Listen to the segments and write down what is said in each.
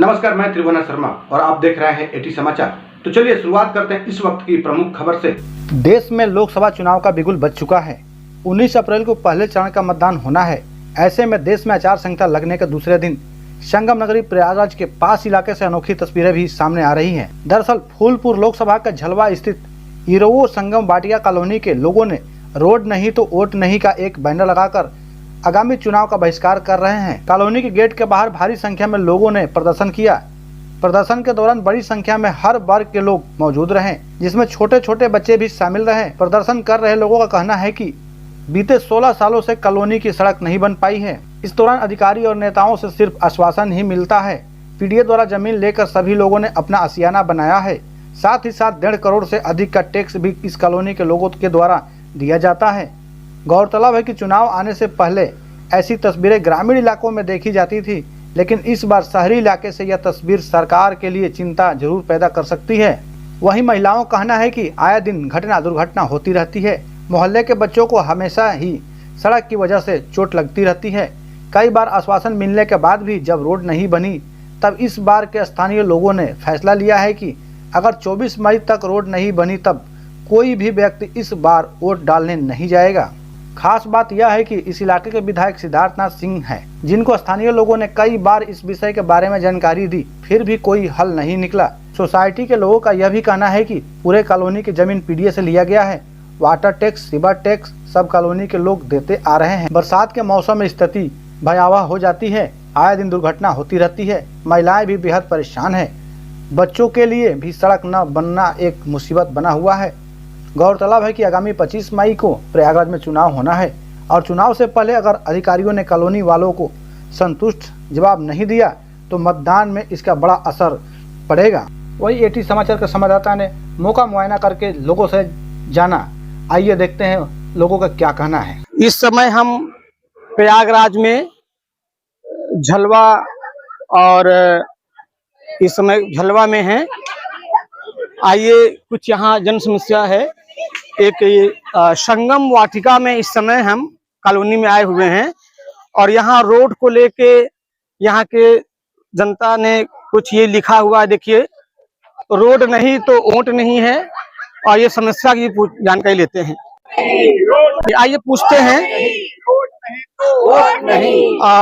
नमस्कार, मैं त्रिभुवन शर्मा और आप देख रहे हैं एटी समाचार। तो चलिए शुरुआत करते हैं इस वक्त की प्रमुख खबर से। देश में लोकसभा चुनाव का बिगुल बज चुका है। 19 अप्रैल को पहले चरण का मतदान होना है। ऐसे में देश में आचार संहिता लगने के दूसरे दिन संगम नगरी प्रयागराज के पास इलाके से अनोखी तस्वीरें भी सामने आ रही हैं। दरअसल फूलपुर लोकसभा के झलवा स्थित इरोवो संगम वाटिका कॉलोनी के लोगों ने रोड नहीं तो वोट नहीं का एक बैनर लगाकर आगामी चुनाव का बहिष्कार कर रहे हैं। कॉलोनी के गेट के बाहर भारी संख्या में लोगों ने प्रदर्शन किया। प्रदर्शन के दौरान बड़ी संख्या में हर वर्ग के लोग मौजूद रहे, जिसमें छोटे छोटे बच्चे भी शामिल रहे। प्रदर्शन कर रहे लोगों का कहना है कि बीते 16 सालों से कॉलोनी की सड़क नहीं बन पाई है। इस दौरान अधिकारी और नेताओं से सिर्फ आश्वासन ही मिलता है। पीडीए द्वारा जमीन लेकर सभी लोगों ने अपना आशियाना बनाया है। साथ ही साथ 1.5 करोड़ से अधिक का टैक्स भी इस कॉलोनी के लोगों के द्वारा दिया जाता है। गौरतलब है कि चुनाव आने से पहले ऐसी तस्वीरें ग्रामीण इलाकों में देखी जाती थी, लेकिन इस बार शहरी इलाके से यह तस्वीर सरकार के लिए चिंता जरूर पैदा कर सकती है। वहीं महिलाओं का कहना है कि आए दिन घटना दुर्घटना होती रहती है। मोहल्ले के बच्चों को हमेशा ही सड़क की वजह से चोट लगती रहती है। कई बार आश्वासन मिलने के बाद भी जब रोड नहीं बनी, तब इस बार के स्थानीय लोगों ने फैसला लिया है कि अगर 24 मई तक रोड नहीं बनी तब कोई भी व्यक्ति इस बार वोट डालने नहीं जाएगा। खास बात यह है कि इस इलाके के विधायक सिद्धार्थनाथ सिंह हैं, जिनको स्थानीय लोगों ने कई बार इस विषय के बारे में जानकारी दी, फिर भी कोई हल नहीं निकला। सोसाइटी के लोगों का यह भी कहना है कि पूरे कॉलोनी की जमीन पीडीए से लिया गया है। वाटर टैक्स, सीवर टैक्स सब कॉलोनी के लोग देते आ रहे हैं। बरसात के मौसम में स्थिति भयावह हो जाती है। आए दिन दुर्घटना होती रहती है। महिलाएं भी बेहद परेशान है। बच्चों के लिए भी सड़क न बनना एक मुसीबत बना हुआ है। गौरतलब है कि आगामी 25 मई को प्रयागराज में चुनाव होना है और चुनाव से पहले अगर अधिकारियों ने कॉलोनी वालों को संतुष्ट जवाब नहीं दिया तो मतदान में इसका बड़ा असर पड़ेगा। वही एटी समाचार के संवाददाता ने मौका मुआयना करके लोगों से जाना। आइए देखते हैं लोगों का क्या कहना है। इस समय हम प्रयागराज में झलवा और इस समय झलवा में हैं। आइए कुछ यहाँ जन समस्या है। एक संगम वाटिका में इस समय हम कॉलोनी में आए हुए हैं और यहाँ रोड को लेके यहाँ के जनता ने कुछ ये लिखा हुआ है, देखिए, रोड नहीं तो वोट नहीं है। और ये समस्या की जानकारी लेते हैं। आइए पूछते हैं,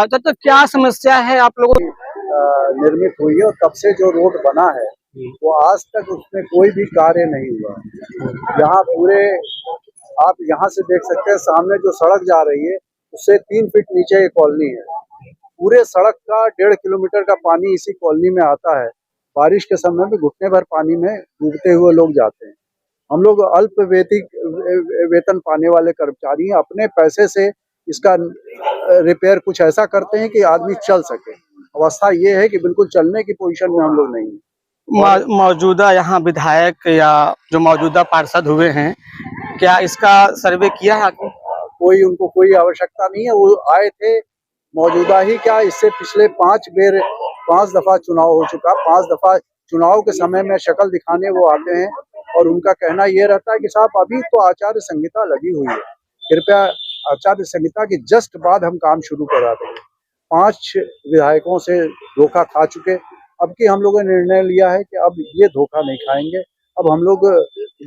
तो क्या समस्या है आप लोगों निर्मित हुई है और तब से जो रोड बना है वो आज तक उसमें कोई भी कार्य नहीं हुआ। यहाँ पूरे आप यहाँ से देख सकते हैं, सामने जो सड़क जा रही है उससे 3 फीट नीचे ये कॉलोनी है। पूरे सड़क का 1.5 किलोमीटर का पानी इसी कॉलोनी में आता है। बारिश के समय में घुटने भर पानी में डूबते हुए लोग जाते हैं। हम लोग अल्प वेतन पाने वाले कर्मचारी हैं। अपने पैसे से इसका रिपेयर कुछ ऐसा करते हैं कि आदमी चल सके। अवस्था ये है कि बिल्कुल चलने की पोजीशन में हम लोग नहीं हैं। मौजूदा यहाँ विधायक या जो मौजूदा पार्षद हुए हैं, क्या इसका सर्वे किया है? कोई उनको कोई आवश्यकता नहीं है। वो आए थे मौजूदा ही क्या, इससे पिछले 5 दफा चुनाव हो चुका। 5 दफा चुनाव के समय में शक्ल दिखाने वो आते हैं और उनका कहना ये रहता है कि साहब अभी तो आचार संहिता लगी हुई है, कृपया आचार संहिता के जस्ट बाद हम काम शुरू करा देंगे। 5 विधायकों से धोखा खा चुके। अब की हम लोगों ने निर्णय लिया है कि अब ये धोखा नहीं खाएंगे। अब हम लोग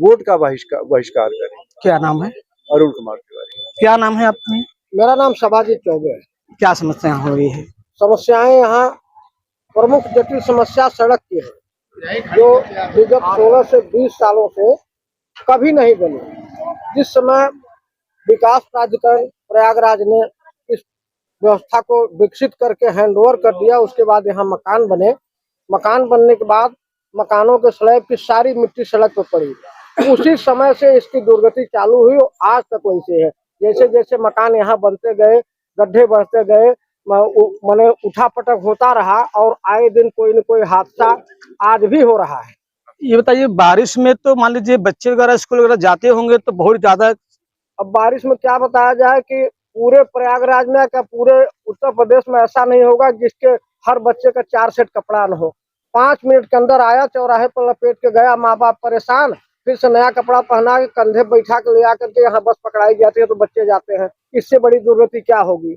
वोट का बहिष्कार करें। क्या नाम है? अरुण कुमार तिवारी। क्या नाम है आपका? मेरा नाम सभाजीत चौबे है। क्या समस्या हो रही है? समस्याएं यहाँ प्रमुख जटिल समस्या सड़क की है, जो विगत 16 से 20 सालों से कभी नहीं बनी। जिस समय विकास प्राधिकरण प्रयागराज ने इस व्यवस्था को विकसित करके हैंडओवर कर दिया, उसके बाद यहाँ मकान बने। मकान बनने के बाद मकानों के स्लैब की सारी मिट्टी सड़क पर पड़ी। उसी समय से इसकी दुर्गति चालू हुई और आज तक वैसे है। जैसे जैसे मकान यहाँ बनते गए, गड्ढे बढ़ते गए, माने उठापटक होता रहा और आए दिन कोई न कोई हादसा आज भी हो रहा है। ये बताइए, बारिश में तो मान लीजिए बच्चे वगैरह स्कूल वगैरह जाते होंगे तो बहुत ज्यादा। अब बारिश में क्या बताया जाए कि पूरे प्रयागराज में क्या पूरे उत्तर प्रदेश में ऐसा नहीं होगा जिसके हर बच्चे का 4 सेट कपड़ा न हो। 5 मिनट के अंदर आया, चौराहे पर लपेट के गया, माँ बाप परेशान, फिर से नया कपड़ा पहना के कंधे बैठा के ले आकर के यहाँ बस पकड़ाई जाती है तो बच्चे जाते हैं। इससे बड़ी दुर्गति क्या होगी?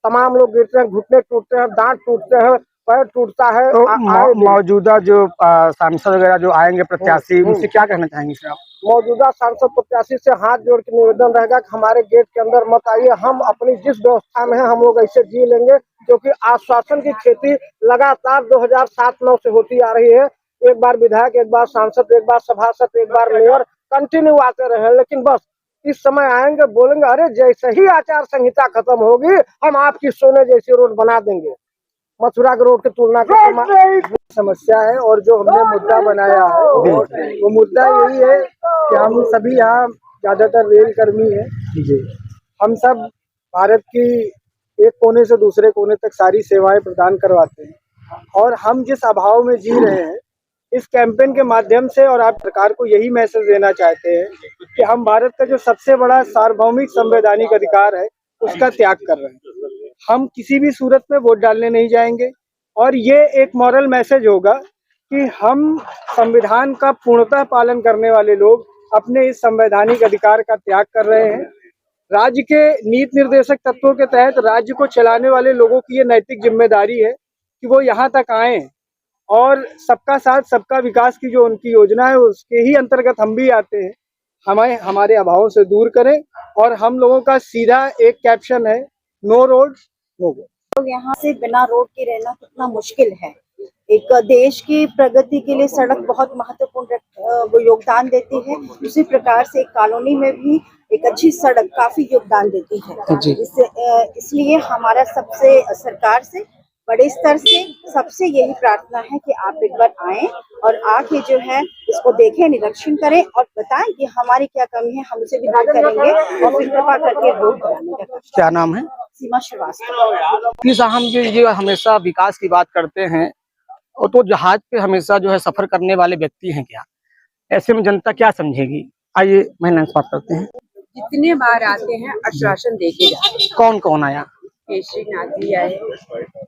तमाम लोग गिरते हैं, घुटने टूटते हैं, दांत टूटते हैं, पैर टूटता है। तो आए दिन मौजूदा जो सांसद वगैरह जो आएंगे प्रत्याशी, उनसे क्या कहना चाहेंगे सर आप? मौजूदा सांसद प्रत्याशी से हाथ जोड़ के निवेदन रहेगा कि हमारे गेट के अंदर मत आइए, हम अपनी जिस व्यवस्था में है हम लोग ऐसे जी लेंगे, क्योंकि आश्वासन की खेती लगातार 2007-9 से होती आ रही है। एक बार विधायक, एक बार सांसद, एक बार सभासद, एक बार मेयर कंटिन्यू आते रहे, लेकिन बस इस समय आएंगे, बोलेंगे अरे जैसे ही आचार संहिता खत्म होगी हम आपकी सोने जैसी रोड बना देंगे। मथुरा के रोड की तुलना की समस्या है, और जो हमने मुद्दा बनाया है वो मुद्दा यही है कि हम सभी यहाँ ज्यादातर रेल कर्मी हैं। हम सब भारत की एक कोने से दूसरे कोने तक सारी सेवाएं प्रदान करवाते हैं, और हम जिस अभाव में जी रहे हैं, इस कैंपेन के माध्यम से और आप सरकार को यही मैसेज देना चाहते हैं कि हम भारत का जो सबसे बड़ा सार्वभौमिक संवैधानिक अधिकार है उसका त्याग कर रहे हैं। हम किसी भी सूरत में वोट डालने नहीं जाएंगे, और ये एक मॉरल मैसेज होगा कि हम संविधान का पूर्णतः पालन करने वाले लोग अपने इस संवैधानिक अधिकार का त्याग कर रहे हैं। राज्य के नीति निर्देशक तत्वों के तहत राज्य को चलाने वाले लोगों की ये नैतिक जिम्मेदारी है कि वो यहाँ तक आए, और सबका साथ सबका विकास की जो उनकी योजना है उसके ही अंतर्गत हम भी आते हैं। हमें हमारे अभावों से दूर करें, और हम लोगों का सीधा एक कैप्शन है, नो रोड नो वोट। लोग यहाँ से बिना रोड के रहना कितना मुश्किल है। एक देश की प्रगति के लिए सड़क बहुत महत्वपूर्ण वो योगदान देती है, उसी प्रकार से एक कॉलोनी में भी एक अच्छी सड़क काफी योगदान देती है। इसलिए हमारा सबसे सरकार से बड़े स्तर से सबसे यही प्रार्थना है कि आप एक बार आएं और आके जो है इसको देखें, निरीक्षण करें और बताएं कि हमारी क्या कमी है, हम उसे भी दूर करेंगे और फिर कृपा करके रोड बनाने का। क्या नाम है? सीमा श्रीवास्तव। प्लीज, हम ये हमेशा विकास की बात करते हैं, और तो जहाज पे हमेशा जो है सफर करने वाले व्यक्ति हैं क्या, ऐसे में जनता क्या समझेगी? आइए महिला से बात करते हैं। जितने बार आते हैं आश्वासन देके जाते हैं। कौन कौन आया? केशरी नाथ जी आए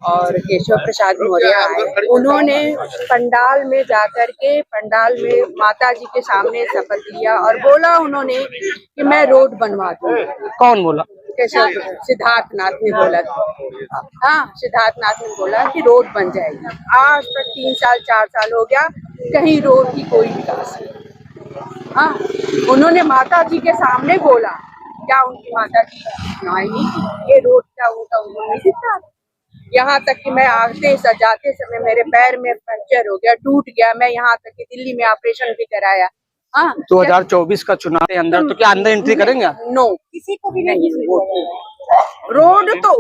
और केशव प्रसाद मौर्य आए। उन्होंने पंडाल में जाकर के पंडाल में माता जी के सामने शपथ लिया और बोला उन्होंने कि मैं रोड बनवा दूंगा। कौन बोला? केशव सिद्धार्थ नाथ ने बोला था। हाँ, सिद्धार्थ नाथ ने बोला कि रोड बन जाएगी। आज तक 3 साल 4 साल हो गया, कहीं रोड की कोई विकास नहीं। हाँ, उन्होंने माता जी के सामने बोला, क्या उनकी माता जी नहीं, ये रोड का उनका नहीं दिखता। यहाँ तक कि मैं आते सजाते समय मेरे पैर में फ्रैक्चर हो गया, टूट गया। मैं यहाँ तक कि दिल्ली में ऑपरेशन भी कराया। हाँ, 2024 का चुनाव के अंदर तो क्या अंदर एंट्री करेंगे? नो, किसी को भी नहीं। रोड तो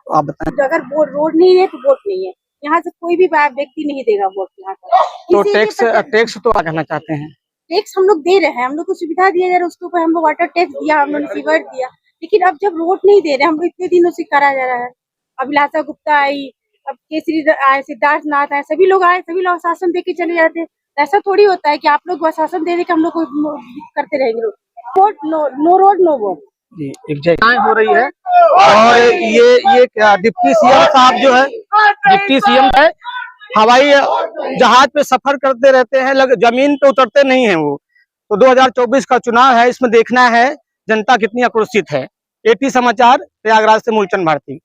आप बताएं। अगर वो रोड नहीं है तो वोट नहीं है। यहाँ से कोई भी व्यक्ति नहीं देगा वोट। यहाँ तो टैक्स तो क्या कहना चाहते हैं? टैक्स हम लोग दे रहे हैं, हम लोग को सुविधा दिया जा रहा है, उसके ऊपर हम लोग वाटर टैक्स दिया, हम लोग सीवर दिया, लेकिन अब जब रोड नहीं दे रहे, हम लोग इतने दिनों से करा जा रहा है। अभिलाषा गुप्ता आई, अब केसरी आए, सिद्धार्थ नाथ आए, सभी लोग आए, सभी लोग आश्वासन दे के चले जाते हैं। ऐसा थोड़ी होता है कि आप लोग आश्वासन दे के हम लोग को करते रहेंगे। Vote no road no vote. जी, एक जगह हो रही है, और ये क्या डिप्टी सीएम साहब जो है, डिप्टी सीएम है, हवाई जहाज पे सफर करते रहते हैं, जमीन पे उतरते नहीं हैं वो। तो 2024 का चुनाव है, इसमें देखना है जनता कितनी आक्रोशित है। एटी समाचार, प्रयागराज से मूलचंद भारती।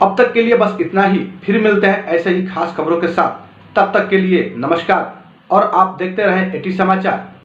अब तक के लिए बस इतना ही, फिर मिलते हैं ऐसे ही खास खबरों के साथ। तब तक के लिए नमस्कार, और आप देखते रहें एटी समाचार।